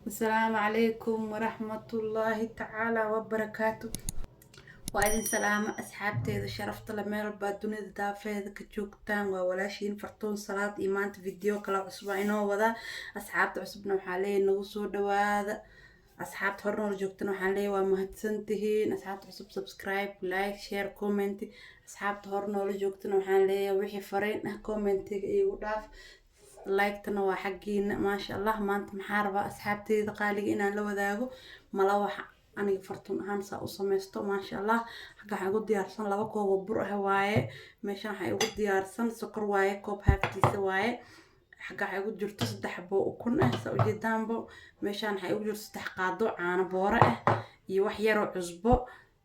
السلام عليكم ورحمة الله تعالى وبركاته. وأذن سلامة أصحابتي إذا شرفت لما يربى الدنيا دافع إذا كجوكتان وولاشين فرطون صلاة إيمان فيديو كلا أسبوعين وذا أصحابت عصبنا وحالين نوصو دواذا أصحابت هرنا رجوكتنا وحالين ومهتسنتهين أصحابت عصب سبسكرايب لايك شير كومنت أصحابت هرنا رجوكتنا وحالين وحي فرين كومنتي إيو داف لايكتنا waa xaqiina maasha Allah maanta maxaa rabaa asxaabteyda qaaliga inaan la wadaago mala waxa aniga fartun ahaan saa u sameysto maasha Allah xaga waxa ugu diyaarsan laba koob oo bur ah waaye meeshaan waxa ugu diyaarsan sokor waaye koob haaftiisa waaye xaga waxa ugu jirto 3 xabo ukun ah saa u jeedaanbo meeshaan waxa ugu jirto 3 qaado caano boora ah iyo wax yar oo cusbo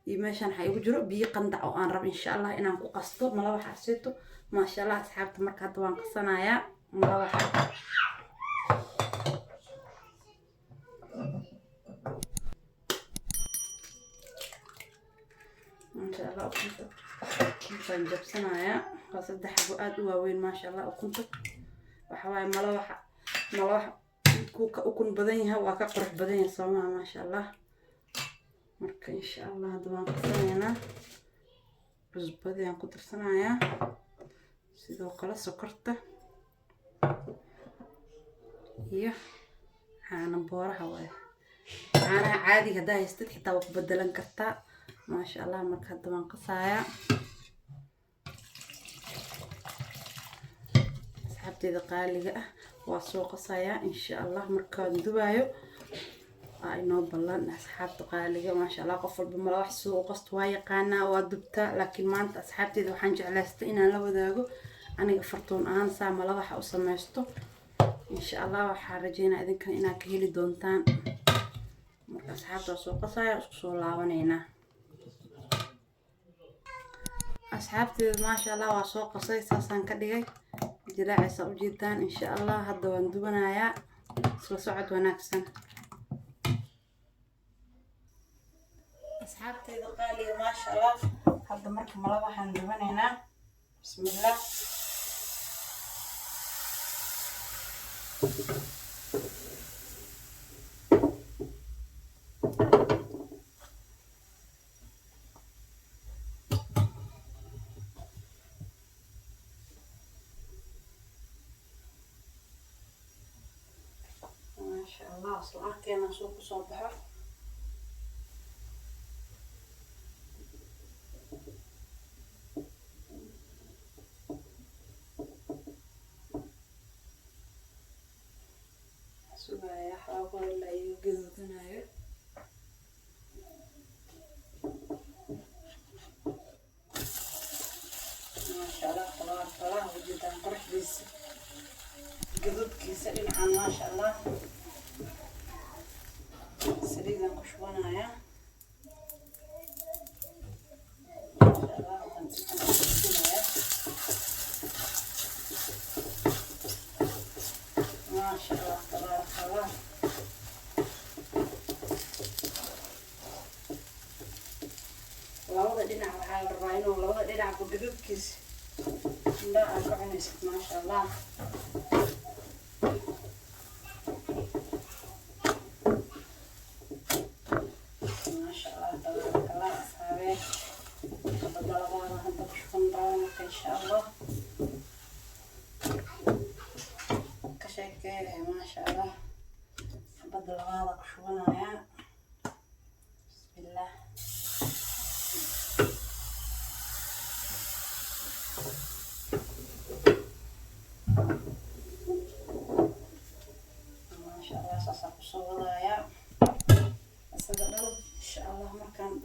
iyo meeshaan waxa ugu jiro biyo qandac oo aan rabo insha Allah inaan ku qasto mala waxa seeto maasha Allah asxaabta marka hadda waan qasanayaa مروحة ما شاء الله كنت نجيب سنايا قصد حبوات واوين ما شاء الله وكنت وحواي مروحة كوكا وكن بدنيها وكا قرح بدنيها صومها ما شاء الله مركا إن شاء الله دوان قصنينا رزبادي عن كتر سنايا سيدو قلا سكرته iyo caano booraha way caanaha caadi hadaa haystid xitaa waa ku bedelan kartaa maasha Allah marka hadda waan qasaaya asxaabteyda qaaliga ah waa soo qasaaya insha Allah markaan dubaayo ay noo ballan asxaabta qaaliga maasha Allah qof walba mala wax soo qasto waa yaqaana waa dubta laakiin maanta asxaabteyda waxaan jeclaystay inaan la wadaago aniga fartoon ahaan saa mala waxa u sameysto إن شاء الله وحرجينا إذا كان إنا كهيلي دونتان أصحابته سوق قصايا وسوق لاونينا أصحابتي ما شاء الله وسوق قصايا ساسان كديجي جلاعي سوق جدا إن شاء الله هذا وندوبنا يا سوسعد ونكسن أصحابتي قالي ما شاء الله هذا مركب ملابح ندوبنا هنا بسم الله ما شاء الله أصلا كنا سوق صباح سوايا حاول لا يجذبنا ما شاء الله تبارك الله وجدا قرح بس جذب كيسين عن ما شاء الله سريدا كشوانا يا ما شاء الله ما شاء الله تبارك الله labada dhinac waxaa la rabaa inuu labada dhinac ku gudubkiisa indhaha aad ku cunaysid maasha Allah maasha Allah tabaaraka Allah asxaabe qabada labada hadda ku shaqan doona insha Allah ka sheekee maasha Allah qabada labada ku shubanaya bismillah إن شاء الله مركان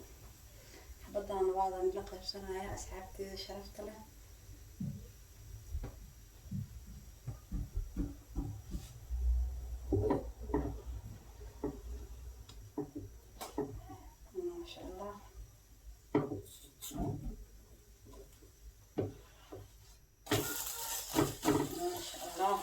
بدنا بعض نلقى بسنة يا أصحابتي شرفت له ما شاء الله ما شاء الله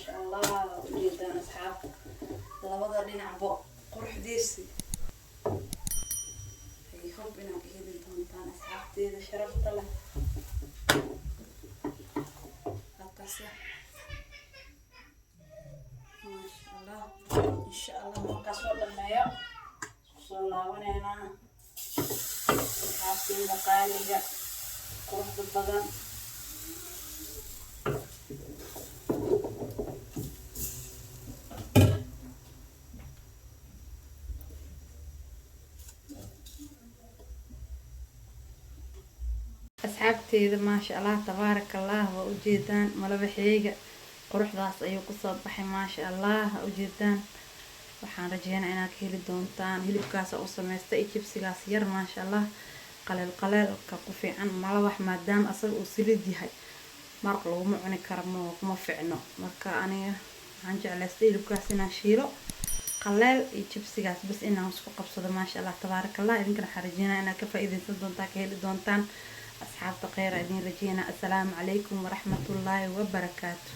شاء الله وجدان أصحاب لبضر لنا عبو قرح ديسي هي حبنا كهذي الدونتان أصحاب تيدا شرفت له هتصح ما شاء الله إن شاء الله ما قصر لما يا صلى الله ونعنا أصحاب تيدا قالية قرح بالبضن أصحابتي ما شاء الله تبارك الله وجدان ملبحيجا قروح داس أيو قصة بحي ما شاء الله وجدان waxaan rajeynaa inaad ka heli doontaan hilibkaas oo sameystay jibsigaas yar ma sha Allah qaleel ka ku fiican malawax maadaama asaga uu silid yahay marq lagu cuni karo ma fiicno marka aniga waxaan jeclaystay hilibkaas inaan shiilo qaleel iyo jibsigaas bas inaan isku qabsado ma sha Allah tabarakallah idinka waxaan rajeynaa inaad ka faa'iideysan doontaan ka heli doontaan أصحاب خير أدين رجينا السلام عليكم ورحمة الله وبركاته.